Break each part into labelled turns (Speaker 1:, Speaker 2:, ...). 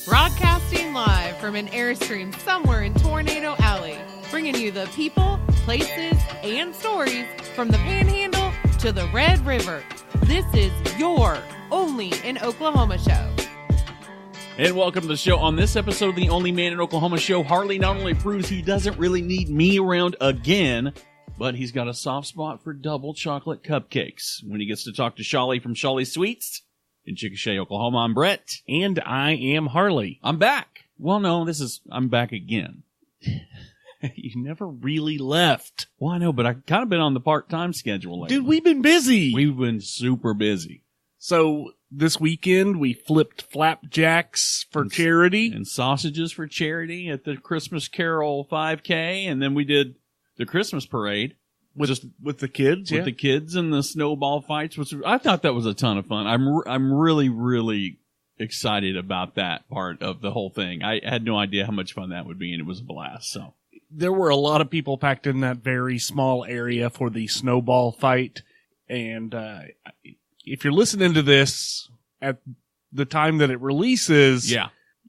Speaker 1: Broadcasting live from an Airstream somewhere in Tornado Alley, bringing you the people, places, and stories from the Panhandle to the Red River. This is your Only in Oklahoma show.
Speaker 2: And welcome to the show. On this episode of the Only Man in Oklahoma show, Harley not only proves he doesn't really need me around again, but he's got a soft spot for double chocolate cupcakes. When he gets to talk to Shollie from Shollie Sweets in Chickasha, Oklahoma, I'm Brett.
Speaker 3: And I am Harley.
Speaker 2: I'm back. Well, no, I'm back again.
Speaker 3: You never really left.
Speaker 2: Well, I know, but I've kind of been on the part-time schedule lately.
Speaker 3: Dude, we've been busy.
Speaker 2: We've been super busy.
Speaker 3: So this weekend, we flipped flapjacks for charity.
Speaker 2: And sausages for charity at the Christmas Carol 5K. And then we did the Christmas parade.
Speaker 3: With the kids,
Speaker 2: with the kids and the snowball fights, which I thought that was a ton of fun. I'm really, really excited about that part of the whole thing. I had no idea how much fun that would be, and it was a blast. So
Speaker 3: there were a lot of people packed in that very small area for the snowball fight. And if you're listening to this at the time that it releases,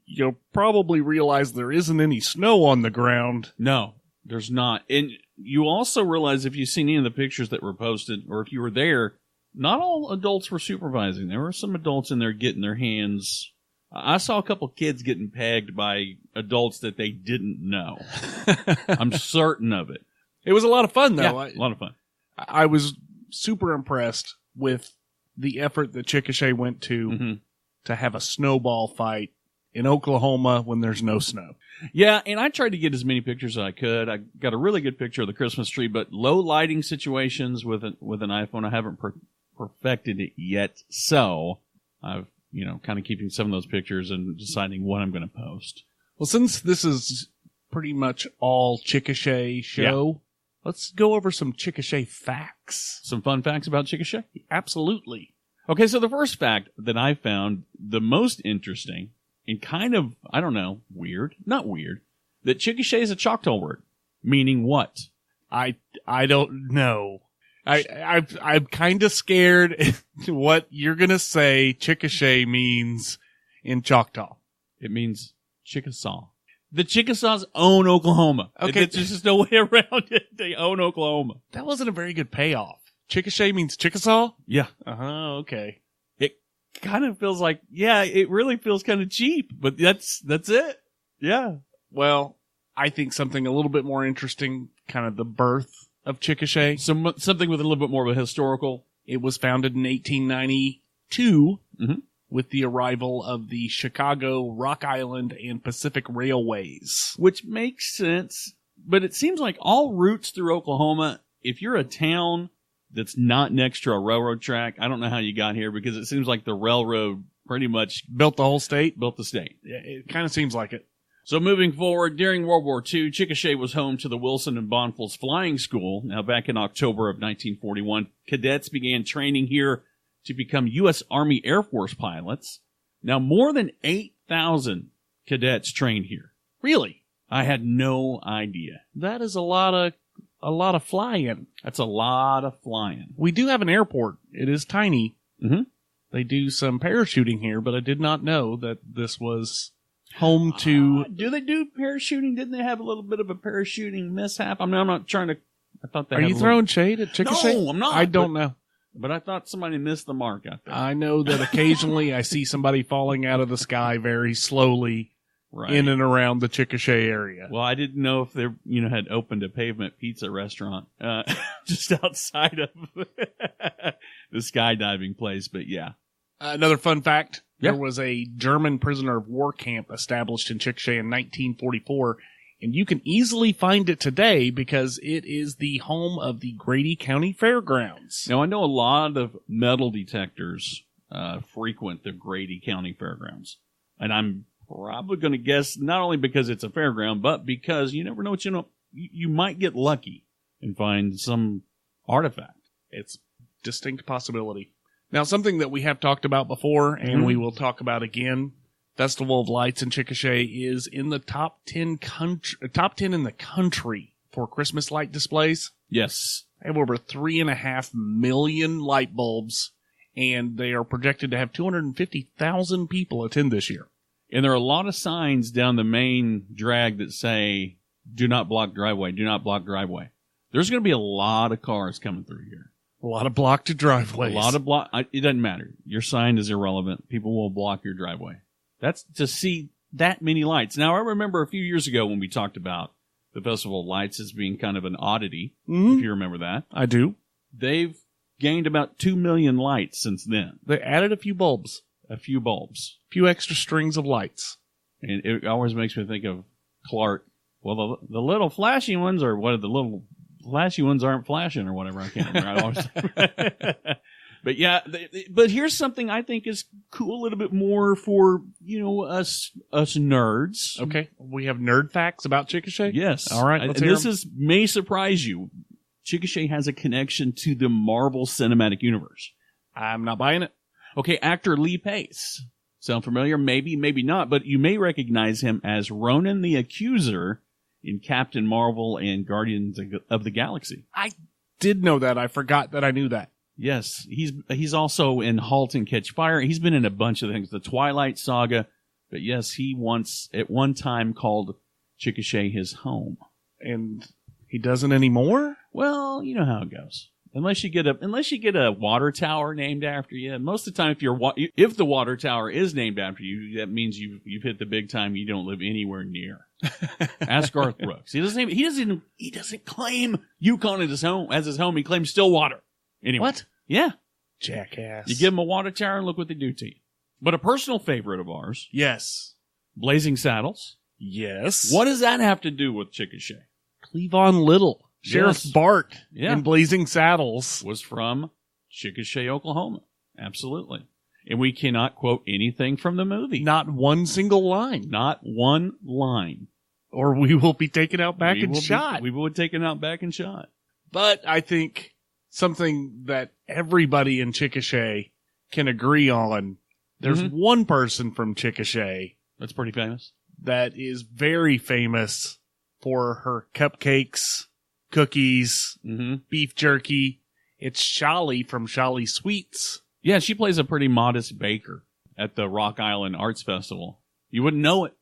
Speaker 3: you'll probably realize there isn't any snow on the ground.
Speaker 2: No, there's not. And you also realize if you've seen any of the pictures that were posted, or if you were there, not all adults were supervising. There were some adults in there getting their hands. I saw a couple kids getting pegged by adults that they didn't know. I'm certain of it.
Speaker 3: It was a lot of fun, though.
Speaker 2: Yeah, a lot of fun.
Speaker 3: I was super impressed with the effort that Chickasha went to have a snowball fight in Oklahoma when there's no snow.
Speaker 2: Yeah, and I tried to get as many pictures as I could. I got a really good picture of the Christmas tree, but low lighting situations with an iPhone, I haven't perfected it yet. So I've, kind of keeping some of those pictures and deciding what I'm going to post.
Speaker 3: Well, since this is pretty much all Chickasha show, let's go over some Chickasha facts.
Speaker 2: Some fun facts about Chickasha?
Speaker 3: Absolutely.
Speaker 2: Okay, so the first fact that I found the most interesting and kind of, I don't know, not weird, that Chickasha is a Choctaw word. Meaning what?
Speaker 3: I don't know. I'm kind of scared what you're going to say Chickasha means in Choctaw.
Speaker 2: It means Chickasaw. The Chickasaws own Oklahoma.
Speaker 3: Okay.
Speaker 2: There's just no way around it. They own Oklahoma.
Speaker 3: That wasn't a very good payoff. Chickasha means Chickasaw?
Speaker 2: Yeah.
Speaker 3: Okay.
Speaker 2: Kind of feels like, it really feels kind of cheap, but that's it. Yeah.
Speaker 3: Well, I think something a little bit more interesting, kind of the birth of Chickasha.
Speaker 2: Something with a little bit more of a historical.
Speaker 3: It was founded in 1892 with the arrival of the Chicago, Rock Island, and Pacific Railways.
Speaker 2: Which makes sense, but it seems like all routes through Oklahoma, if you're a town that's not next to a railroad track, I don't know how you got here, because it seems like the railroad pretty much
Speaker 3: built the whole state.
Speaker 2: Built the state.
Speaker 3: Yeah, it kind of seems like it.
Speaker 2: So moving forward, during World War II, Chickasha was home to the Wilson and Bonfils Flying School. Now, back in October of 1941, cadets began training here to become U.S. Army Air Force pilots. Now, more than 8,000 cadets trained here.
Speaker 3: Really?
Speaker 2: I had no idea.
Speaker 3: That is a lot of flying.
Speaker 2: That's a lot of flying.
Speaker 3: We do have an airport. It is tiny.
Speaker 2: Mm-hmm.
Speaker 3: They do some parachuting here, but I did not know that this was home to...
Speaker 2: Do they do parachuting? Didn't they have a little bit of a parachuting mishap? I mean, I'm not trying to... I thought they
Speaker 3: Are you throwing shade at Chickasha?
Speaker 2: No, I'm not.
Speaker 3: I don't know.
Speaker 2: But I thought somebody missed the mark out there.
Speaker 3: I know that occasionally I see somebody falling out of the sky very slowly in and around the Chickasha area.
Speaker 2: Well, I didn't know if they, had opened a pavement pizza restaurant just outside of the skydiving place. But yeah.
Speaker 3: Another fun fact. There was a German prisoner of war camp established in Chickasha in 1944, and you can easily find it today because it is the home of the Grady County Fairgrounds.
Speaker 2: Now, I know a lot of metal detectors frequent the Grady County Fairgrounds, and I'm probably going to guess not only because it's a fairground, but because you never know what you might get lucky and find some artifact.
Speaker 3: It's distinct possibility. Now, something that we have talked about before, and we will talk about again, Festival of Lights in Chickasha is in the top 10 in the country for Christmas light displays.
Speaker 2: Yes.
Speaker 3: They have over 3.5 million light bulbs, and they are projected to have 250,000 people attend this year.
Speaker 2: And there are a lot of signs down the main drag that say, do not block driveway, do not block driveway. There's going to be a lot of cars coming through here.
Speaker 3: A lot of blocked driveways.
Speaker 2: A lot of it doesn't matter. Your sign is irrelevant. People will block your driveway. That's to see that many lights. Now, I remember a few years ago when we talked about the Festival of Lights as being kind of an oddity, if you remember that.
Speaker 3: I do.
Speaker 2: They've gained about 2 million lights since then.
Speaker 3: They added a few bulbs.
Speaker 2: A few bulbs.
Speaker 3: A few extra strings of lights.
Speaker 2: And it always makes me think of Clark. Well, the little flashy ones, or what, the little flashy ones aren't flashing or whatever. I can't remember. But yeah, but here's something I think is cool a little bit more for, us nerds.
Speaker 3: Okay. We have nerd facts about Chickasha?
Speaker 2: Yes.
Speaker 3: All right.
Speaker 2: And this may surprise you. Chickasha has a connection to the Marvel Cinematic Universe.
Speaker 3: I'm not buying it.
Speaker 2: Okay, actor Lee Pace. Sound familiar? Maybe, maybe not, but you may recognize him as Ronan the Accuser in Captain Marvel and Guardians of the Galaxy.
Speaker 3: I did know that. I forgot that I knew that.
Speaker 2: Yes, he's also in *Halt and Catch Fire*. He's been in a bunch of things, the Twilight Saga. But yes, he once at one time called Chickasha his home,
Speaker 3: and he doesn't anymore.
Speaker 2: Well, you know how it goes. Unless you get a water tower named after you. Most of the time, if the water tower is named after you, that means you've hit the big time. You don't live anywhere near. Ask Garth Brooks. He doesn't claim Yukon as his home. He claims Stillwater. Anyway.
Speaker 3: What?
Speaker 2: Yeah.
Speaker 3: Jackass.
Speaker 2: You give them a water tower and look what they do to you. But a personal favorite of ours.
Speaker 3: Yes.
Speaker 2: Blazing Saddles.
Speaker 3: Yes.
Speaker 2: What does that have to do with Chickasha?
Speaker 3: Cleavon Little. Sheriff Bart in Blazing Saddles
Speaker 2: was from Chickasha, Oklahoma. Absolutely. And we cannot quote anything from the movie.
Speaker 3: Not one single line.
Speaker 2: Not one line.
Speaker 3: Or we will be taken out back and shot.
Speaker 2: We will be taken out back and shot.
Speaker 3: But I think something that everybody in Chickasha can agree on, there's one person from Chickasha
Speaker 2: that's pretty famous.
Speaker 3: That is very famous for her cupcakes, cookies, beef jerky. It's Shollie from Shollie Sweets.
Speaker 2: Yeah, she plays a pretty modest baker at the Rock Island Arts Festival. You wouldn't know it.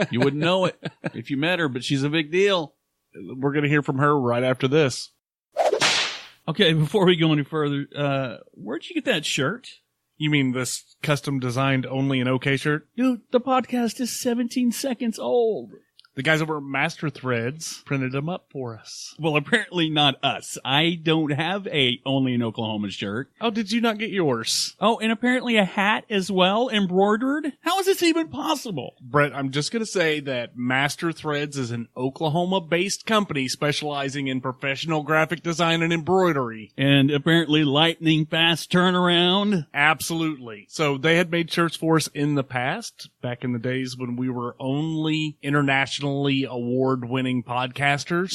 Speaker 2: You wouldn't know it if you met her, but she's a big deal.
Speaker 3: We're going to hear from her right after this.
Speaker 2: Okay, before we go any further, where'd you get that shirt?
Speaker 3: You mean this custom-designed OnlyinOKShow shirt?
Speaker 2: Dude, the podcast is 17 seconds old.
Speaker 3: The guys over at Master Threads printed them up for us.
Speaker 2: Well, apparently not us. I don't have a Only in Oklahoma shirt.
Speaker 3: Oh, did you not get yours?
Speaker 2: Oh, and apparently a hat as well, embroidered? How is this even possible?
Speaker 3: Brett, I'm just going to say that Master Threads is an Oklahoma-based company specializing in professional graphic design and embroidery.
Speaker 2: And apparently lightning fast turnaround?
Speaker 3: Absolutely. So they had made shirts for us in the past, back in the days when we were only internationally award-winning podcasters.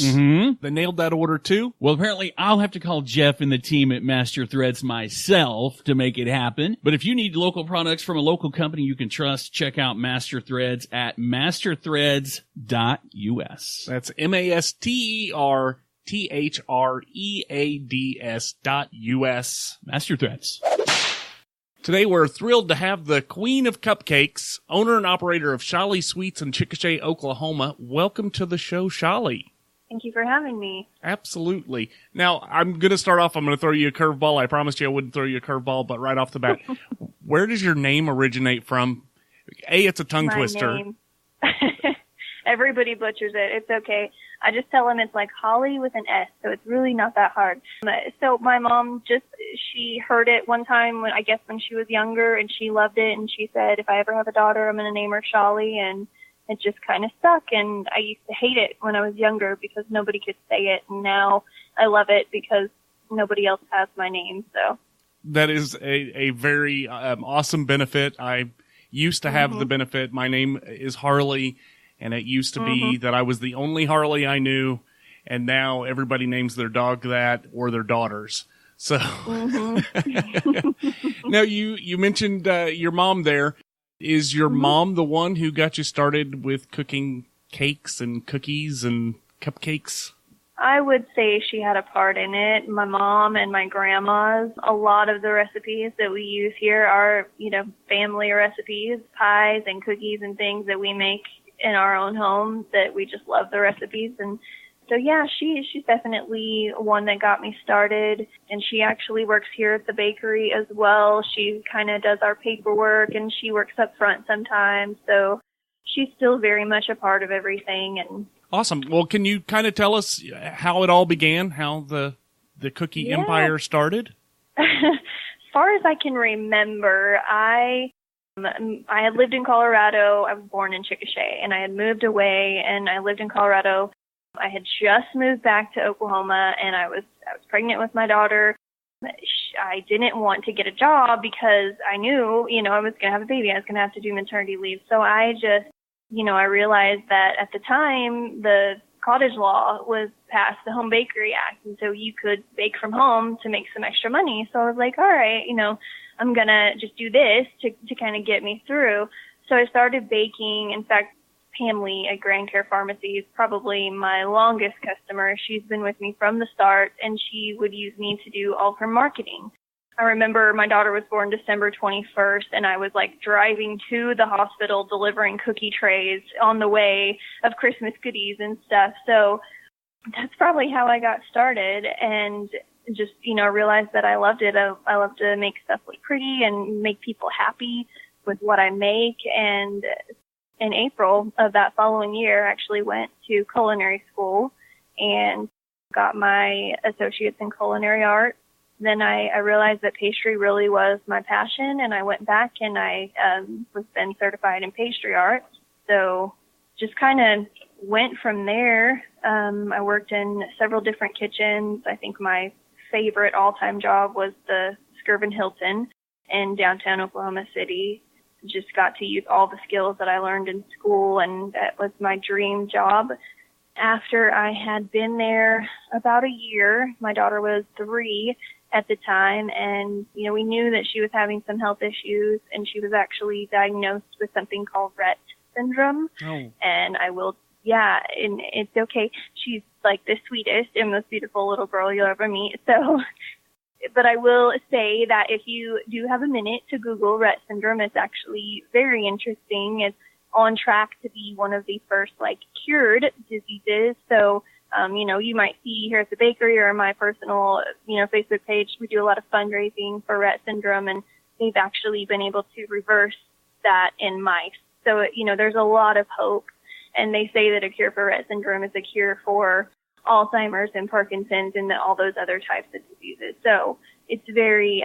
Speaker 3: They nailed that order too.
Speaker 2: Well, apparently I'll have to call Jeff and the team at Master Threads myself to make it happen. But if you need local products from a local company you can trust, check out Master Threads at masterthreads.us.
Speaker 3: That's masterthreads.us.
Speaker 2: Master Threads.
Speaker 3: Today we're thrilled to have the Queen of Cupcakes, owner and operator of Shollie Sweets in Chickasha, Oklahoma. Welcome to the show, Shollie.
Speaker 4: Thank you for having me.
Speaker 3: Absolutely. Now, I'm going to start off. I'm going to throw you a curveball. I promised you I wouldn't throw you a curveball, but right off the bat, where does your name originate from? It's a tongue twister.
Speaker 4: Name. Everybody butchers it. It's okay. I just tell them it's like Holly with an S, so it's really not that hard. So my mom she heard it one time when she was younger, and she loved it, and she said, if I ever have a daughter, I'm going to name her Shollie, and it just kind of stuck. And I used to hate it when I was younger because nobody could say it, and now I love it because nobody else has my name. So
Speaker 3: that is a very awesome benefit. I used to have the benefit. My name is Harley. And it used to be that I was the only Harley I knew, and now everybody names their dog that or their daughters. So now you mentioned your mom there. Is your mom the one who got you started with cooking cakes and cookies and cupcakes?
Speaker 4: I would say she had a part in it. My mom and my grandma's. A lot of the recipes that we use here are, family recipes, pies and cookies and things that we make in our own home that we just love the recipes. And so, yeah, she's definitely one that got me started. And she actually works here at the bakery as well. She kind of does our paperwork and she works up front sometimes. So she's still very much a part of everything. And
Speaker 3: awesome. Well, can you kind of tell us how it all began, how the cookie empire started?
Speaker 4: As far as I can remember, I had lived in Colorado. I was born in Chickasha, and I had moved away, and I lived in Colorado. I had just moved back to Oklahoma, and I was pregnant with my daughter. I didn't want to get a job because I knew, I was going to have a baby. I was going to have to do maternity leave. So I just, I realized that at the time, the cottage law was passed, the Home Bakery Act, and so you could bake from home to make some extra money. So I was like, all right, I'm going to just do this to kind of get me through. So I started baking. In fact, Pamela at Grand Care Pharmacy is probably my longest customer. She's been with me from the start, and she would use me to do all of her marketing. I remember my daughter was born December 21st, and I was driving to the hospital delivering cookie trays on the way of Christmas goodies and stuff. So that's probably how I got started, and just, realized that I loved it. I love to make stuff look pretty and make people happy with what I make. And in April of that following year, I actually went to culinary school and got my associates in culinary art. Then I realized that pastry really was my passion, and I went back and I was then certified in pastry art. So just kind of went from there. I worked in several different kitchens. I think my favorite all-time job was the Skirvin Hilton in downtown Oklahoma City. Just got to use all the skills that I learned in school, and that was my dream job. After I had been there about a year, my daughter was 3 at the time, and, we knew that she was having some health issues, and she was actually diagnosed with something called Rett syndrome.
Speaker 3: Oh.
Speaker 4: And and it's okay. She's the sweetest and most beautiful little girl you'll ever meet. So, but I will say that if you do have a minute to Google Rett syndrome, it's actually very interesting. It's on track to be one of the first cured diseases. So, you might see here at the bakery or my personal, Facebook page, we do a lot of fundraising for Rett syndrome, and they've actually been able to reverse that in mice. So, there's a lot of hope. And they say that a cure for Rett syndrome is a cure for Alzheimer's and Parkinson's and all those other types of diseases. So it's very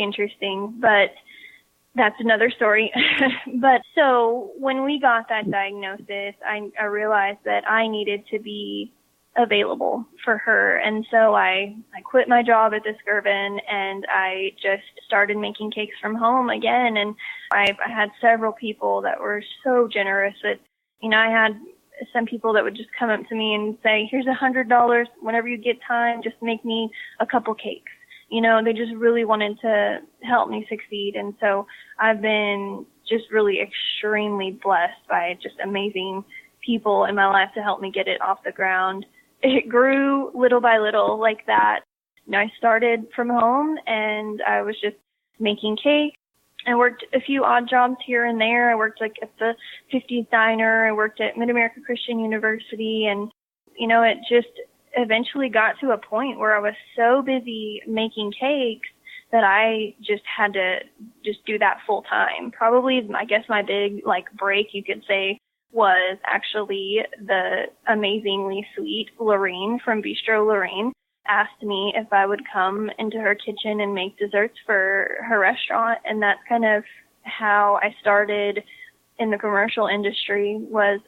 Speaker 4: interesting, but that's another story. But so when we got that diagnosis, I realized that I needed to be available for her. And so I quit my job at the Skirvin, and I just started making cakes from home again. And I had several people that were so generous that, I had some people that would just come up to me and say, here's $100 whenever you get time, just make me a couple cakes. They just really wanted to help me succeed. And so I've been just really extremely blessed by just amazing people in my life to help me get it off the ground. It grew little by little like that. I started from home, and I was just making cakes. I worked a few odd jobs here and there. I worked at the 50s Diner. I worked at Mid-America Christian University. And, it just eventually got to a point where I was so busy making cakes that I just had to just do that full time. Probably, I guess my big break, you could say, was actually the amazingly sweet Lorene from Bistro Lorene asked me if I would come into her kitchen and make desserts for her restaurant. And that's kind of how I started in the commercial industry, was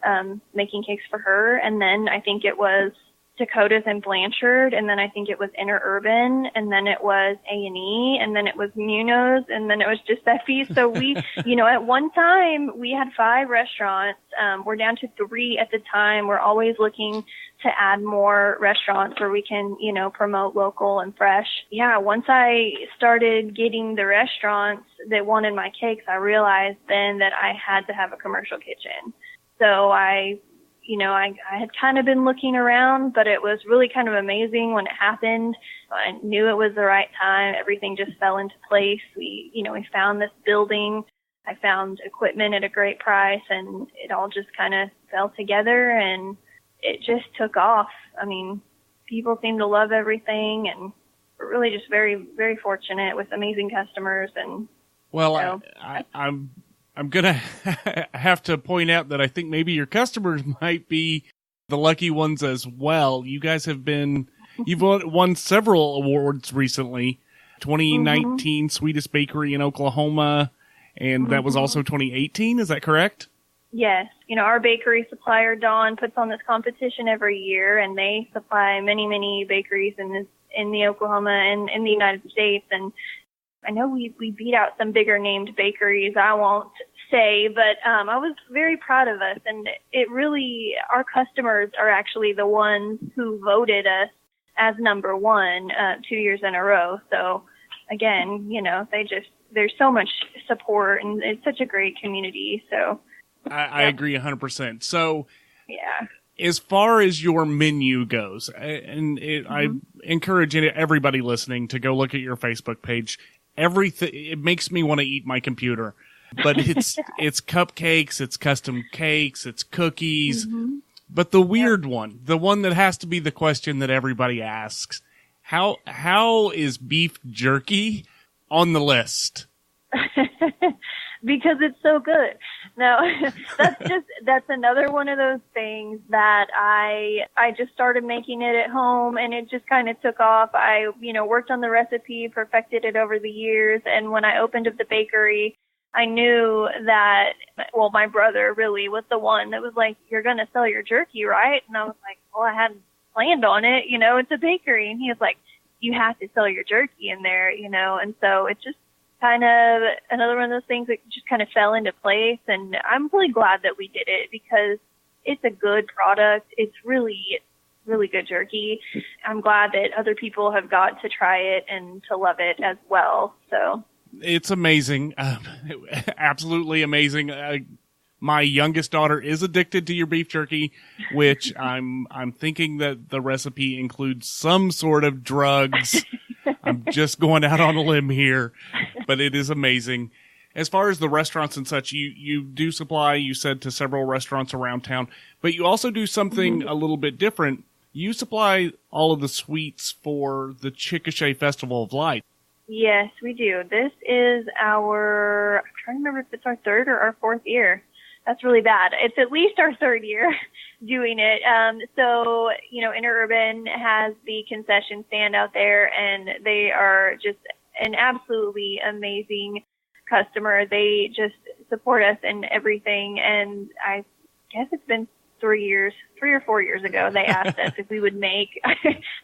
Speaker 4: making cakes for her. And then I think it was Dakota's and Blanchard, and then I think it was Interurban, and then it was A&E, and then it was Munoz, and then it was Giuseppe's. So we, at one time we had 5 restaurants. We're down to 3 at the time. We're always looking to add more restaurants where we can, promote local and fresh. Yeah, once I started getting the restaurants that wanted my cakes, I realized then that I had to have a commercial kitchen. So I I had kind of been looking around, but it was really kind of amazing when it happened. I knew it was the right time. Everything just fell into place. We found this building. I found equipment at a great price, and it all just kind of fell together, and it just took off. I mean, people seem to love everything, and we're really just very, very fortunate with amazing customers. And
Speaker 3: well, I'm going to have to point out that I think maybe your customers might be the lucky ones as well. You guys you've won several awards recently. 2019 Sweetest Bakery in Oklahoma, and that was also 2018. Is that correct?
Speaker 4: Yes. Our bakery supplier, Dawn, puts on this competition every year, and they supply many, many bakeries in the Oklahoma and in the United States. And I know we beat out some bigger named bakeries, I won't say, but I was very proud of us. And our customers are actually the ones who voted us as number one 2 years in a row. So again, there's so much support, and it's such a great community. So
Speaker 3: I agree 100%. So
Speaker 4: yeah.
Speaker 3: As far as your menu goes, I encourage everybody listening to go look at your Facebook page. It makes me want to eat my computer, but it's cupcakes, it's custom cakes, it's cookies. Mm-hmm. But the weird one, the one that has to be the question that everybody asks, how is beef jerky on the list?
Speaker 4: Because it's so good. No, that's another one of those things that I just started making it at home, and it just kind of took off. I, worked on the recipe, perfected it over the years. And when I opened up the bakery, I knew that, my brother really was the one that was like, "You're going to sell your jerky, right?" And I was like, "Well, I hadn't planned on it. It's a bakery." And he was like, "You have to sell your jerky in there, And so it just kind of another one of those things that just kind of fell into place. And I'm really glad that we did it because it's a good product. It's really, really good jerky. I'm glad that other people have got to try it and to love it as well. So
Speaker 3: it's amazing. Absolutely amazing. My youngest daughter is addicted to your beef jerky, which I'm thinking that the recipe includes some sort of drugs. I'm just going out on a limb here, but it is amazing. As far as the restaurants and such, you do supply, you said, to several restaurants around town, but you also do something a little bit different. You supply all of the sweets for the Chickasha Festival of Light.
Speaker 4: Yes, we do. This is I'm trying to remember if it's our third or our fourth year. That's really bad. It's at least our third year doing it. So, Interurban has the concession stand out there, and they are just an absolutely amazing customer. They just support us in everything. And I guess it's been 3 or 4 years ago, they asked us if we would make,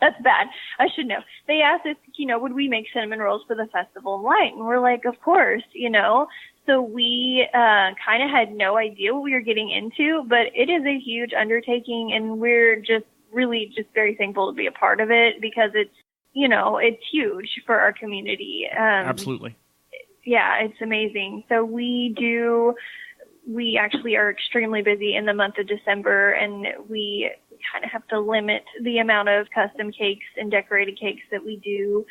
Speaker 4: that's bad, I should know. They asked us, would we make cinnamon rolls for the Festival of Light? And we're like, of course, So we kind of had no idea what we were getting into, but it is a huge undertaking, and we're just really just very thankful to be a part of it because it's, it's huge for our community.
Speaker 3: Absolutely.
Speaker 4: Yeah, it's amazing. So we actually are extremely busy in the month of December, and we kind of have to limit the amount of custom cakes and decorated cakes that we do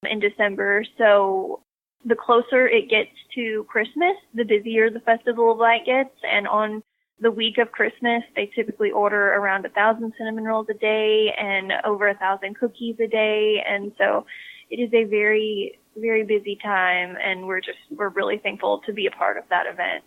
Speaker 4: in December. So the closer it gets to Christmas, the busier the Festival of Light gets. And on the week of Christmas, they typically order around 1,000 cinnamon rolls a day and over 1,000 cookies a day. And so it is a very, very busy time, and we're really thankful to be a part of that event.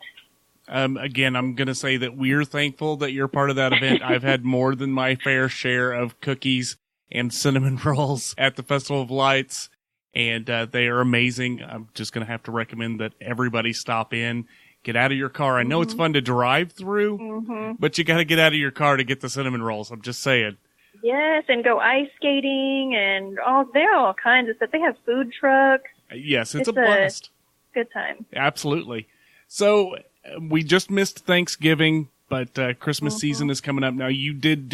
Speaker 3: Again, I'm going to say that we're thankful that you're part of that event. I've had more than my fair share of cookies and cinnamon rolls at the Festival of Lights, and they are amazing. I'm just going to have to recommend that everybody stop in, get out of your car. I know it's fun to drive through, but you got to get out of your car to get the cinnamon rolls. I'm just saying.
Speaker 4: Yes, and go ice skating, and there are all kinds of stuff. They have food trucks.
Speaker 3: Yes, it's a blast.
Speaker 4: Good time.
Speaker 3: Absolutely. So we just missed Thanksgiving, but Christmas season is coming up now. You did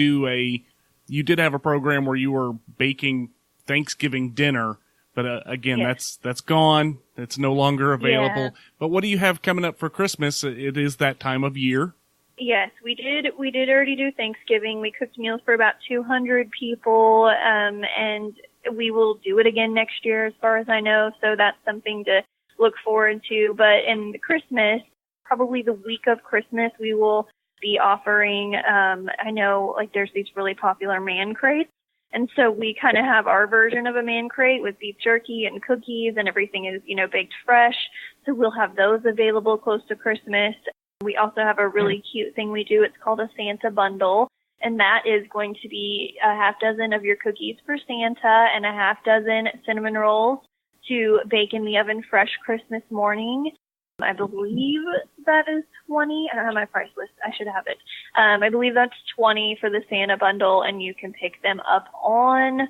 Speaker 3: have a program where you were baking Thanksgiving dinner, but again,
Speaker 4: yes.
Speaker 3: that's gone. It's no longer available.
Speaker 4: Yeah.
Speaker 3: But what do you have coming up for Christmas? It is that time of year.
Speaker 4: Yes, we did. We did already do Thanksgiving. We cooked meals for about 200 people, and we will do it again next year, as far as I know. So that's something to look forward to. But in Christmas, probably the week of Christmas, we will be offering. I know, like, there's these really popular man crates, and so we kind of have our version of a man crate with beef jerky and cookies, and everything is, baked fresh. So we'll have those available close to Christmas. We also have a really cute thing we do. It's called a Santa bundle, and that is going to be a half dozen of your cookies for Santa and a half dozen cinnamon rolls to bake in the oven fresh Christmas morning. I believe that is 20. I don't have my price list. I should have it. I believe that's 20 for the Santa bundle, and you can pick them up on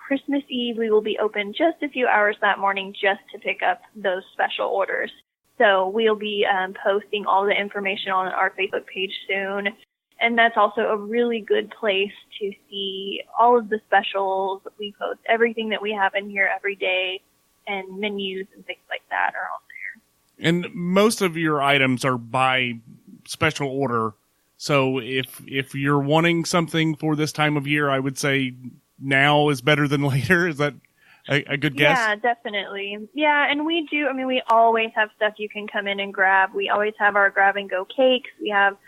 Speaker 4: Christmas Eve. We will be open just a few hours that morning just to pick up those special orders. So we'll be posting all the information on our Facebook page soon. And that's also a really good place to see all of the specials. We post everything that we have in here every day, and menus and things like that are on there.
Speaker 3: And most of your items are by special order. So if you're wanting something for this time of year, I would say now is better than later. Is that a good guess?
Speaker 4: Yeah, definitely. Yeah, and we do. I mean, we always have stuff you can come in and grab. We always have our grab-and-go cakes. We have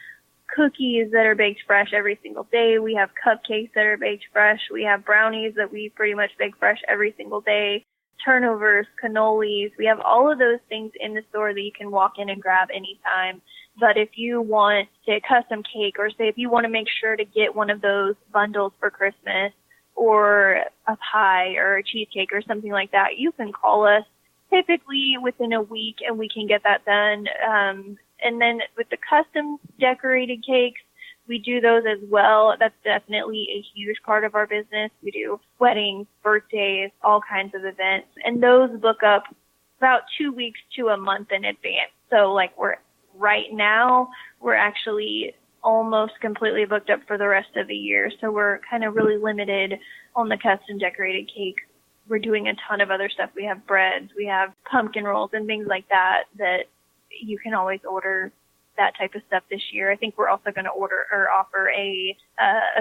Speaker 4: cookies that are baked fresh every single day. We have cupcakes that are baked fresh. We have brownies that we pretty much bake fresh every single day. Turnovers, cannolis. We have all of those things in the store that you can walk in and grab anytime. But if you want a custom cake, or say if you want to make sure to get one of those bundles for Christmas, or a pie or a cheesecake or something like that, you can call us typically within a week and we can get that done. And then with the custom decorated cakes, we do those as well. That's definitely a huge part of our business. We do weddings, birthdays, all kinds of events, and those book up about 2 weeks to a month in advance. So like right now, we're actually almost completely booked up for the rest of the year. So we're kind of really limited on the custom decorated cakes. We're doing a ton of other stuff. We have breads, we have pumpkin rolls and things like that you can always order that type of stuff this year. I think we're also going to order or offer a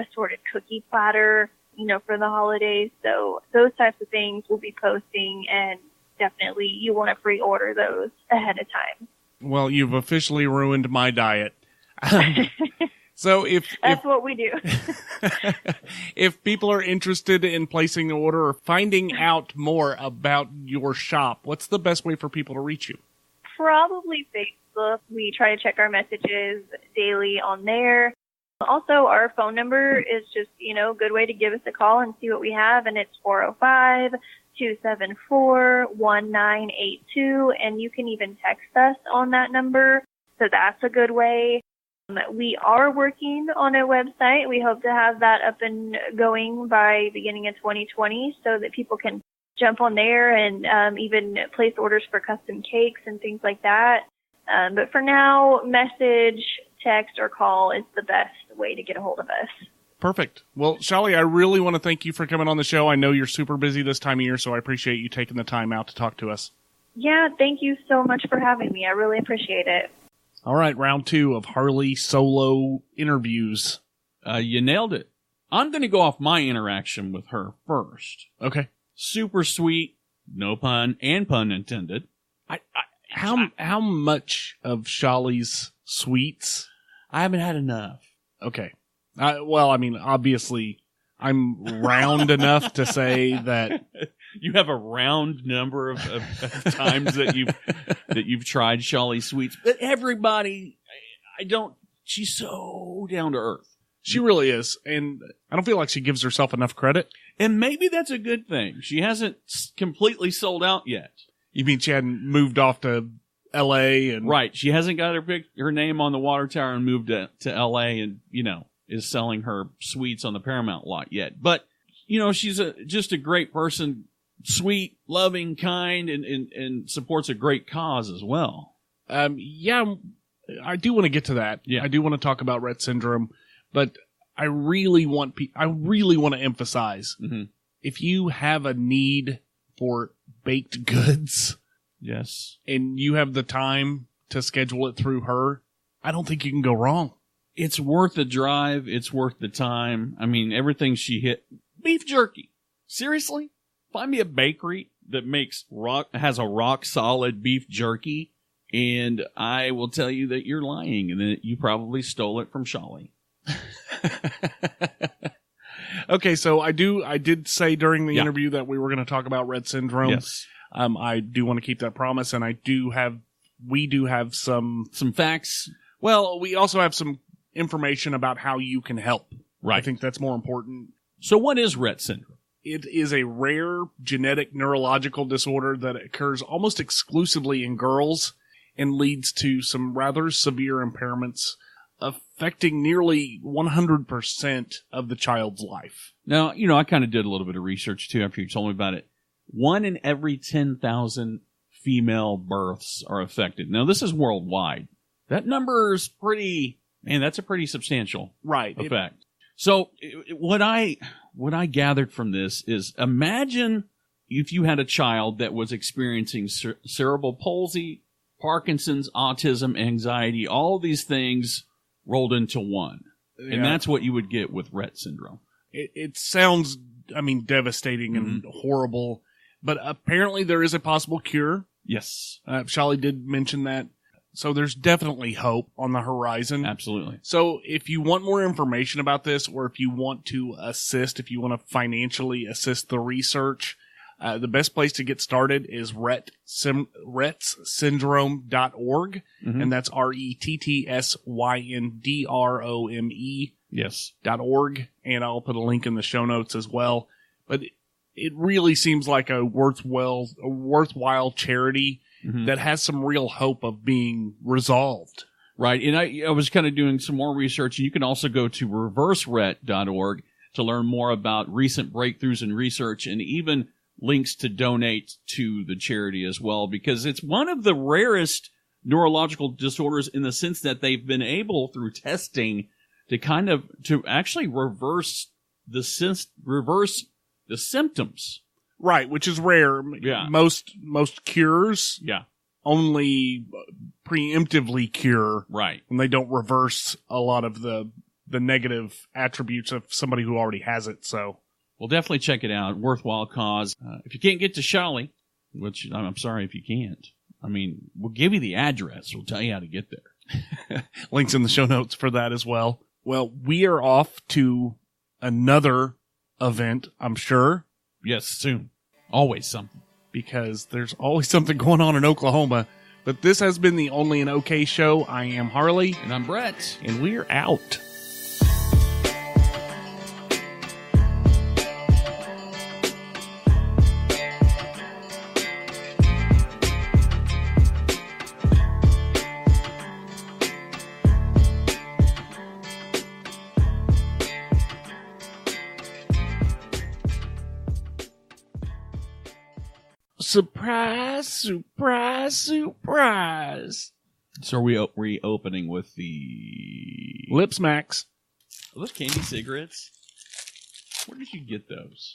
Speaker 4: assorted cookie platter, for the holidays. So those types of things we'll be posting, and definitely you want to pre-order those ahead of time.
Speaker 3: Well, you've officially ruined my diet. So
Speaker 4: that's what we do.
Speaker 3: If people are interested in placing an order or finding out more about your shop, what's the best way for people to reach you?
Speaker 4: Probably Facebook. We try to check our messages daily on there. Also, our phone number is just, a good way to give us a call and see what we have, and it's 405-274-1982, and you can even text us on that number, so that's a good way. We are working on a website. We hope to have that up and going by beginning of 2020 so that people can jump on there and even place orders for custom cakes and things like that. But for now, message, text, or call is the best way to get a hold of us.
Speaker 3: Perfect. Well, Shollie, I really want to thank you for coming on the show. I know you're super busy this time of year, so I appreciate you taking the time out to talk to us.
Speaker 4: Yeah, thank you so much for having me. I really appreciate it.
Speaker 3: All right, round 2 of Harley solo interviews.
Speaker 2: You nailed it. I'm going to go off my interaction with her first.
Speaker 3: Okay.
Speaker 2: Super sweet, no pun and pun intended.
Speaker 3: How much of Shollie's sweets?
Speaker 2: I haven't had enough.
Speaker 3: Okay. Obviously, I'm round enough to say that
Speaker 2: you have a round number of times that you've tried Shollie sweets. But everybody, she's so down to earth.
Speaker 3: She really is. And I don't feel like she gives herself enough credit.
Speaker 2: And maybe that's a good thing. She hasn't completely sold out yet.
Speaker 3: You mean she hadn't moved off to L.A. and
Speaker 2: Right. She hasn't got her name on the water tower and moved to L.A. and, is selling her sweets on the Paramount lot yet. But, she's just a great person, sweet, loving, kind, and supports a great cause as well.
Speaker 3: Yeah, I do want to get to that.
Speaker 2: Yeah.
Speaker 3: I do want to talk about Rett syndrome, but I really want to emphasize, if you have a need for baked goods,
Speaker 2: yes,
Speaker 3: and you have the time to schedule it through her, I don't think you can go wrong.
Speaker 2: it's worth the drive. It's worth the time. I mean, everything she hit. Beef jerky. Seriously? Find me a bakery that has a rock solid beef jerky, and I will tell you that you're lying and that you probably stole it from Shollie.
Speaker 3: Okay, so I did say during the interview that we were going to talk about Rett syndrome.
Speaker 2: Yes.
Speaker 3: I do want to keep that promise, and we do have some
Speaker 2: facts.
Speaker 3: Well, we also have some information about how you can help.
Speaker 2: Right.
Speaker 3: I think that's more important.
Speaker 2: So what is Rett syndrome?
Speaker 3: It is a rare genetic neurological disorder that occurs almost exclusively in girls and leads to some rather severe impairments affecting nearly 100% of the child's life.
Speaker 2: Now, I kind of did a little bit of research too after you told me about it. 1 in every 10,000 female births are affected. Now, this is worldwide. That number is that's a pretty substantial effect. So what I gathered from this is, imagine if you had a child that was experiencing cerebral palsy, Parkinson's, autism, anxiety, all of these things rolled into one. Yeah. And that's what you would get with Rett syndrome.
Speaker 3: It sounds, devastating and horrible, but apparently there is a possible cure.
Speaker 2: Yes.
Speaker 3: Shollie did mention that. So there's definitely hope on the horizon.
Speaker 2: Absolutely.
Speaker 3: So if you want more information about this, or if you want to if you want to financially assist the research, the best place to get started is rettssyndrome.org, and that's RETTSYNDROME.
Speaker 2: Yes.
Speaker 3: .org, and I'll put a link in the show notes as well. But it really seems like a worthwhile charity that has some real hope of being resolved.
Speaker 2: Right. And I was kind of doing some more research. You can also go to reverseret.org to learn more about recent breakthroughs in research and even links to donate to the charity as well, because it's one of the rarest neurological disorders in the sense that they've been able, through testing, to actually reverse the symptoms.
Speaker 3: Right, which is rare.
Speaker 2: Yeah.
Speaker 3: Most cures only preemptively cure.
Speaker 2: Right.
Speaker 3: And they don't reverse a lot of the negative attributes of somebody who already has it. So,
Speaker 2: well, definitely check it out. Worthwhile cause. If you can't get to Shollie, which I'm sorry if you can't, we'll give you the address. We'll tell you how to get there.
Speaker 3: Links in the show notes for that as well. Well, we are off to another event, I'm sure.
Speaker 2: Yes, soon. Always something.
Speaker 3: Because there's always something going on in Oklahoma. But this has been the Only in OK Show. I am Harley.
Speaker 2: And I'm Brett.
Speaker 3: And we're out. Surprise, surprise, surprise.
Speaker 2: So are we reopening with the
Speaker 3: Lip Smacks.
Speaker 2: Are those candy cigarettes? Where did you get those?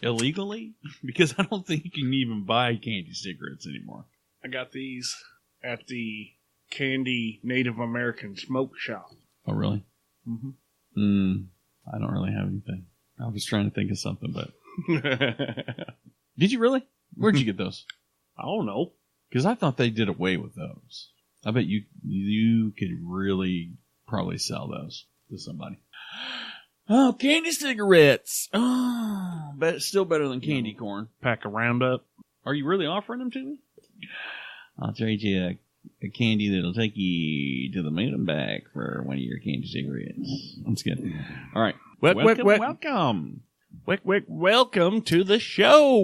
Speaker 2: Illegally? Because I don't think you can even buy candy cigarettes anymore.
Speaker 3: I got these at the Candy Native American Smoke Shop.
Speaker 2: Oh, really?
Speaker 3: Mm-hmm.
Speaker 2: I don't really have anything. I was trying to think of something, but... Did you really? Where'd you get those?
Speaker 3: I don't know.
Speaker 2: Because I thought they did away with those. I bet you could really probably sell those to somebody. Oh, candy cigarettes. Oh, but it's still better than candy corn.
Speaker 3: Pack a Roundup.
Speaker 2: Are you really offering them to me? I'll trade you a candy that'll take you to the moon and back for one of your candy cigarettes. That's good. All right. Welcome.
Speaker 3: Welcome to the show.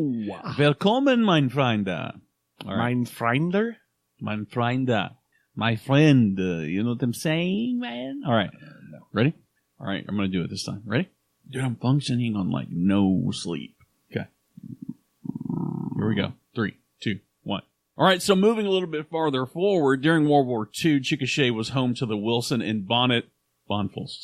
Speaker 2: Willkommen, mein Freunde. All right.
Speaker 3: Mein Freunde?
Speaker 2: Mein Freunde. My friend. You know what I'm saying, man? All right. Ready? All right. I'm going to do it this time. Ready? Dude, I'm functioning on no sleep. Okay. Here we go. 3, 2, 1. All right. So moving a little bit farther forward, during World War II, Chickasha was home to the Wilson and Bonfuls